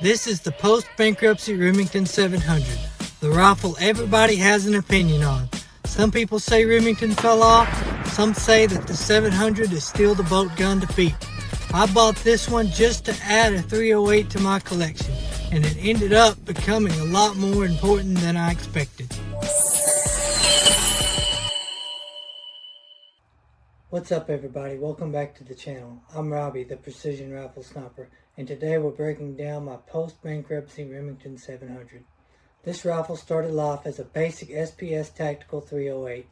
This is the post-bankruptcy Remington 700, the rifle everybody has an opinion on. Some people say Remington fell off, some say that the 700 is still the bolt gun to beat. I bought this one just to add a 308 to my collection, and it ended up becoming a lot more important than I expected. What's up everybody, welcome back to the channel. I'm Robbie, the Precision Rifle Sniper, and today we're breaking down my post-bankruptcy Remington 700. This rifle started life as a basic SPS Tactical 308,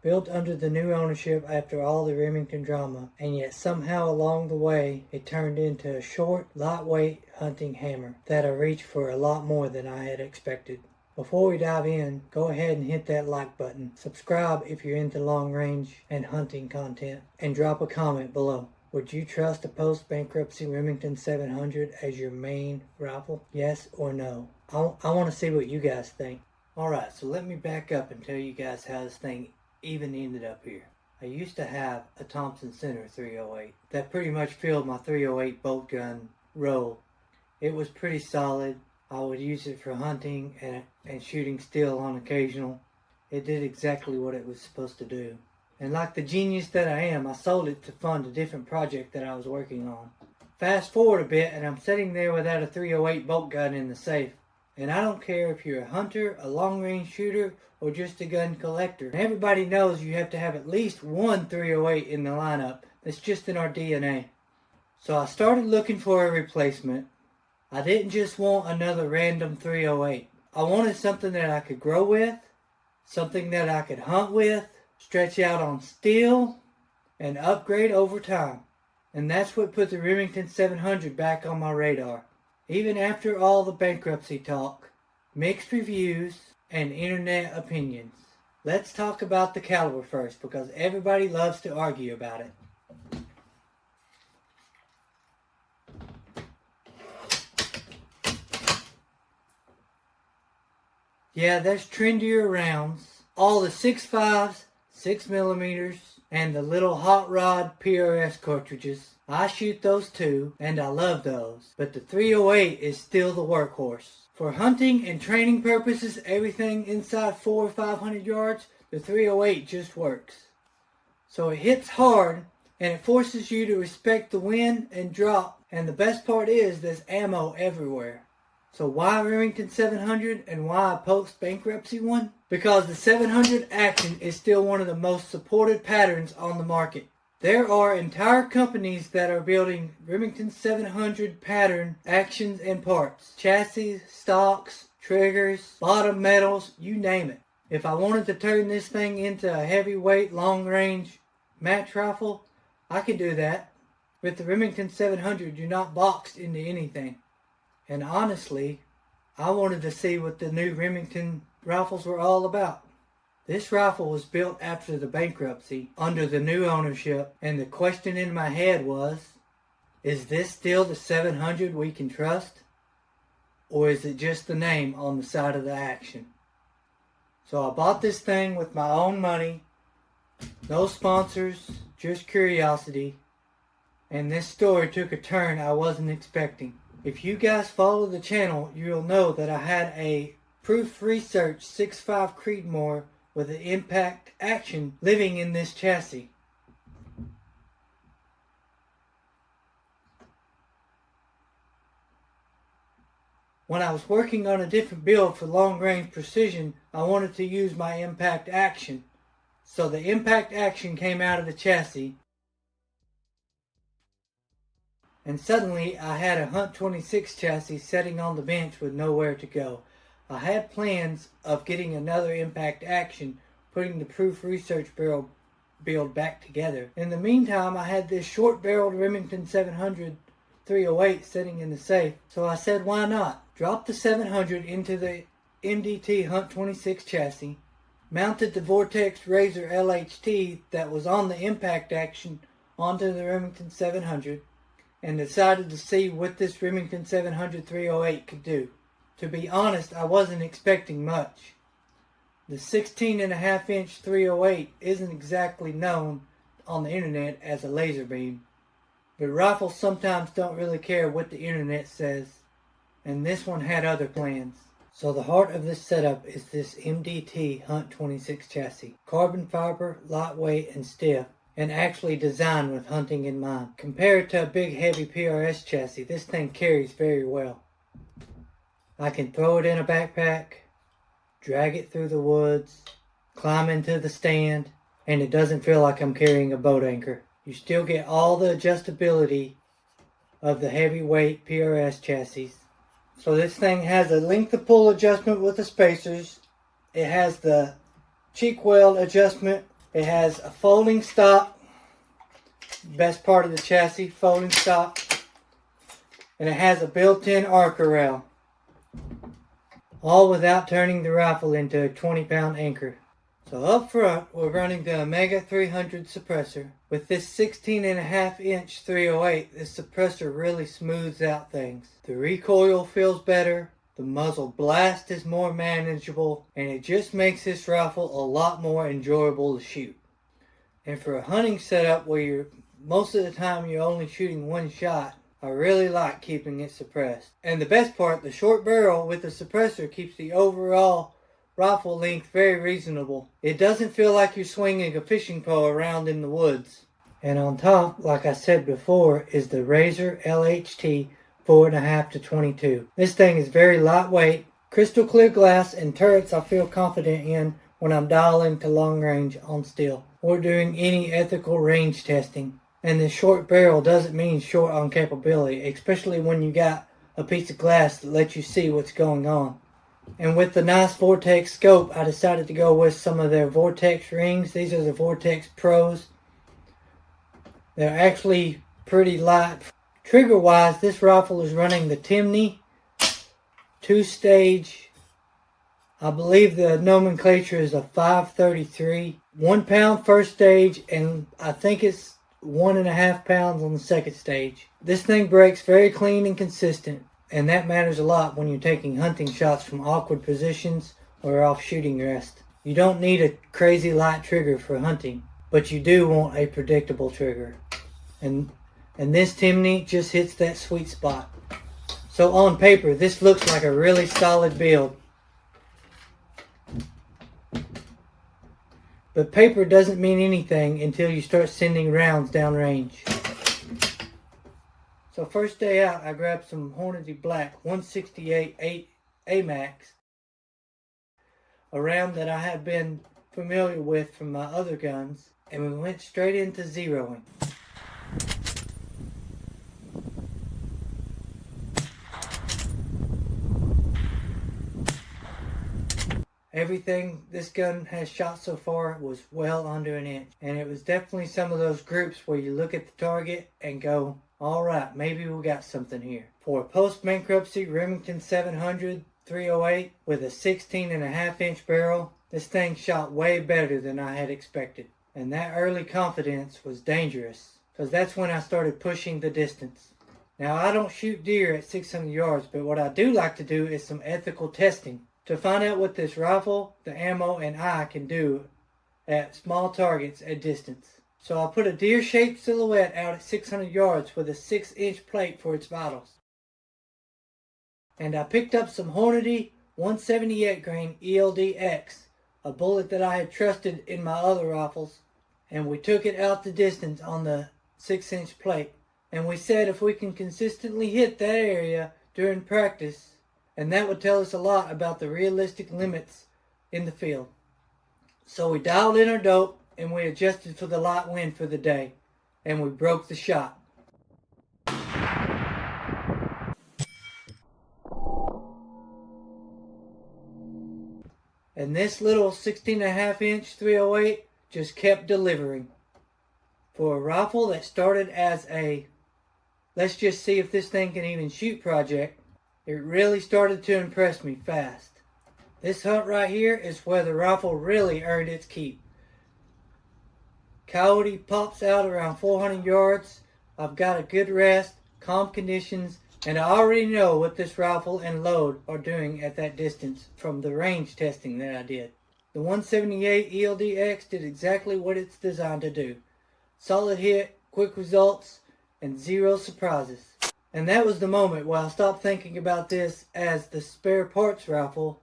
built under the new ownership after all the Remington drama, and yet somehow along the way it turned into a short, lightweight hunting hammer that'll reach for a lot more than I had expected. Before we dive in, go ahead and hit that like button, subscribe if you're into long range and hunting content, and drop a comment below. Would you trust a post-bankruptcy Remington 700 as your main rifle? Yes or no? I want to see what you guys think. Alright, so let me back up and tell you guys how this thing even ended up here. I used to have a Thompson Center 308 that pretty much filled my 308 bolt gun role. It was pretty solid. I would use it for hunting and shooting still on occasional. It did exactly what it was supposed to do. And like the genius that I am, I sold it to fund a different project that I was working on. Fast forward a bit and I'm sitting there without a 308 bolt gun in the safe. And I don't care if you're a hunter, a long range shooter, or just a gun collector. Everybody knows you have to have at least one 308 in the lineup. That's just in our DNA. So I started looking for a replacement. I didn't just want another random 308. I wanted something that I could grow with, something that I could hunt with, stretch out on steel, and upgrade over time. And that's what put the Remington 700 back on my radar. Even after all the bankruptcy talk, mixed reviews, and internet opinions. Let's talk about the caliber first because everybody loves to argue about it. Yeah, there's trendier rounds. All the 6.5s, 6mm, and the little hot rod PRS cartridges. I shoot those too, and I love those. But the 308 is still the workhorse. For hunting and training purposes, everything inside 400 or 500 yards, the 308 just works. So it hits hard, and it forces you to respect the wind and drop. And the best part is there's ammo everywhere. So why Remington 700 and why a post-bankruptcy one? Because the 700 action is still one of the most supported patterns on the market. There are entire companies that are building Remington 700 pattern actions and parts. Chassis, stocks, triggers, bottom metals, you name it. If I wanted to turn this thing into a heavyweight long-range match rifle, I could do that. With the Remington 700, you're not boxed into anything. And honestly, I wanted to see what the new Remington rifles were all about. This rifle was built after the bankruptcy, under the new ownership, and the question in my head was, is this still the 700 we can trust? Or is it just the name on the side of the action? So I bought this thing with my own money, no sponsors, just curiosity, and this story took a turn I wasn't expecting. If you guys follow the channel, you'll know that I had a Proof Research 6.5 Creedmoor with an impact action living in this chassis. When I was working on a different build for long range precision, I wanted to use my impact action. So the impact action came out of the chassis. And suddenly I had a Hunt 26 chassis sitting on the bench with nowhere to go. I had plans of getting another impact action, putting the Proof Research barrel build back together. In the meantime, I had this short-barreled Remington 700 308 sitting in the safe, so I said why not? Dropped the 700 into the MDT Hunt 26 chassis, mounted the Vortex Razor LHT that was on the impact action onto the Remington 700, and decided to see what this Remington 700 308 could do. To be honest, I wasn't expecting much. The 16.5-inch 308 isn't exactly known on the internet as a laser beam, but rifles sometimes don't really care what the internet says. and this one had other plans. So the heart of this setup is this MDT HNT26 chassis. Carbon fiber, lightweight and stiff, and actually designed with hunting in mind. Compared to a big heavy PRS chassis, this thing carries very well. I can throw it in a backpack, drag it through the woods, climb into the stand, and it doesn't feel like I'm carrying a boat anchor. You still get all the adjustability of the heavyweight PRS chassis. So this thing has a length of pull adjustment with the spacers. It has the cheek weld adjustment. It has a folding stock. Best part of the chassis, folding stock. And it has a built-in arc rail. All without turning the rifle into a 20-pound anchor. So up front, we're running the Omega 300 suppressor. With this 16.5-inch 308, this suppressor really smooths out things. The recoil feels better, the muzzle blast is more manageable, and it just makes this rifle a lot more enjoyable to shoot. And for a hunting setup where most of the time you're only shooting one shot, I really like keeping it suppressed. And the best part, the short barrel with the suppressor keeps the overall rifle length very reasonable. It doesn't feel like you're swinging a fishing pole around in the woods. And on top, like I said before, is the Razor LHT 4.5 to 22. This thing is very lightweight, crystal clear glass, and turrets I feel confident in when I'm dialing to long range on steel or doing any ethical range testing. And this short barrel doesn't mean short on capability, especially when you got a piece of glass that lets you see what's going on. And with the nice Vortex scope, I decided to go with some of their Vortex rings. These are the Vortex Pros. They're actually pretty light. Trigger-wise, this rifle is running the Timney 2-stage. I believe the nomenclature is a 533. 1 pound first stage, and I think it's 1.5 pounds on the second stage. This thing breaks very clean and consistent. And that matters a lot when you're taking hunting shots from awkward positions or off shooting rest. You don't need a crazy light trigger for hunting, but you do want a predictable trigger. And this Timney just hits that sweet spot. So on paper, this looks like a really solid build. But paper doesn't mean anything until you start sending rounds downrange. So first day out, I grabbed some Hornady Black 168 AMAX, a round that I had been familiar with from my other guns, and we went straight into zeroing. Everything this gun has shot so far was well under an inch, and it was definitely some of those groups where you look at the target and go, alright, maybe we got something here. For a post-bankruptcy Remington 700 308 with a 16.5-inch barrel, this thing shot way better than I had expected. And that early confidence was dangerous, because that's when I started pushing the distance. Now, I don't shoot deer at 600 yards, but what I do like to do is some ethical testing to find out what this rifle, the ammo, and I can do at small targets at distance. So I put a deer-shaped silhouette out at 600 yards with a 6-inch plate for its vitals. And I picked up some Hornady 178 grain ELD-X, a bullet that I had trusted in my other rifles, and we took it out the distance on the 6-inch plate. And we said if we can consistently hit that area during practice, and that would tell us a lot about the realistic limits in the field. So we dialed in our dope, and we adjusted for the light wind for the day, and we broke the shot. And this little 16.5-inch 308 just kept delivering. For a rifle that started as a let's just see if this thing can even shoot project, it really started to impress me fast. This hunt right here is where the rifle really earned its keep. Coyote pops out around 400 yards. I've got a good rest, calm conditions, and I already know what this rifle and load are doing at that distance from the range testing that I did. The 178 ELD-X did exactly what it's designed to do. Solid hit, quick results, and zero surprises. And that was the moment where I stopped thinking about this as the spare parts rifle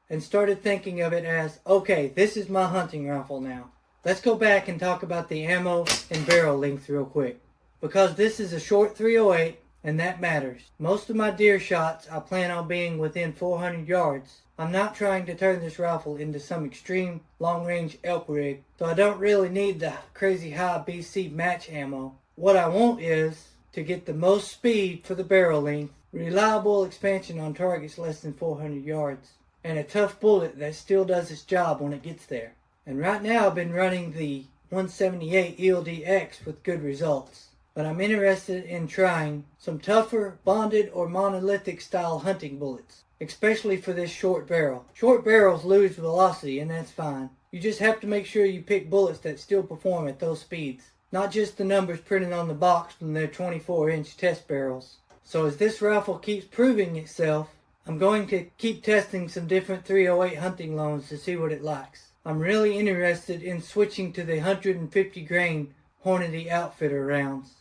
and started thinking of it as, okay, this is my hunting rifle now. Let's go back and talk about the ammo and barrel length real quick, because this is a short 308 and that matters. Most of my deer shots I plan on being within 400 yards. I'm not trying to turn this rifle into some extreme long-range elk rig, so I don't really need the crazy high BC match ammo. What I want is to get the most speed for the barrel length, reliable expansion on targets less than 400 yards, and a tough bullet that still does its job when it gets there. And right now I've been running the 178 ELD-X with good results, but I'm interested in trying some tougher bonded or monolithic style hunting bullets, especially for this short barrel. Short barrels lose velocity, and that's fine. You just have to make sure you pick bullets that still perform at those speeds, not just the numbers printed on the box from their 24-inch test barrels. So as this rifle keeps proving itself, I'm going to keep testing some different 308 hunting loans to see what it likes. I'm really interested in switching to the 150 grain Hornady Outfitter rounds.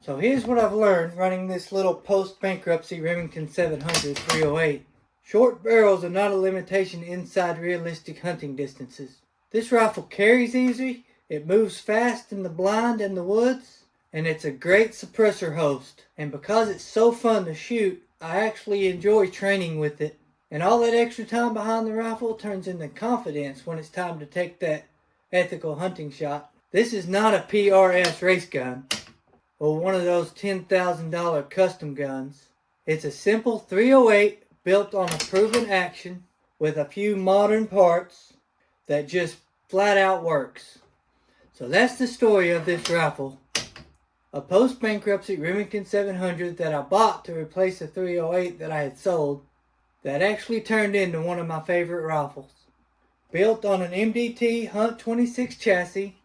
So here's what I've learned running this little post-bankruptcy Remington 700 308. Short barrels are not a limitation inside realistic hunting distances. This rifle carries easy, it moves fast in the blind and the woods, and it's a great suppressor host. And because it's so fun to shoot, I actually enjoy training with it. And all that extra time behind the rifle turns into confidence when it's time to take that ethical hunting shot. This is not a PRS race gun or one of those $10,000 custom guns. It's a simple 308 built on a proven action with a few modern parts that just flat out works. So that's the story of this rifle. A post-bankruptcy Remington 700 that I bought to replace a 308 that I had sold, that actually turned into one of my favorite rifles. Built on an MDT HNT26 chassis,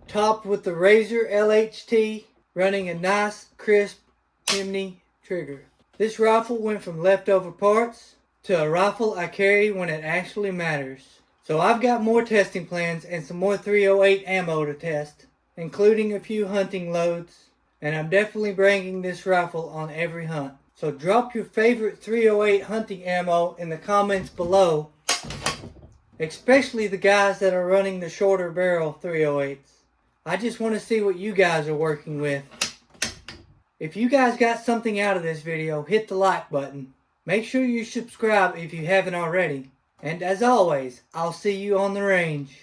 topped with the Razor LHT, running a nice, crisp Timney Trigger. This rifle went from leftover parts to a rifle I carry when it actually matters. So I've got more testing plans and some more 308 ammo to test, including a few hunting loads, and I'm definitely bringing this rifle on every hunt. So drop your favorite 308 hunting ammo in the comments below, especially the guys that are running the shorter barrel 308s. I just want to see what you guys are working with. If you guys got something out of this video, hit the like button. Make sure you subscribe if you haven't already. And as always, I'll see you on the range.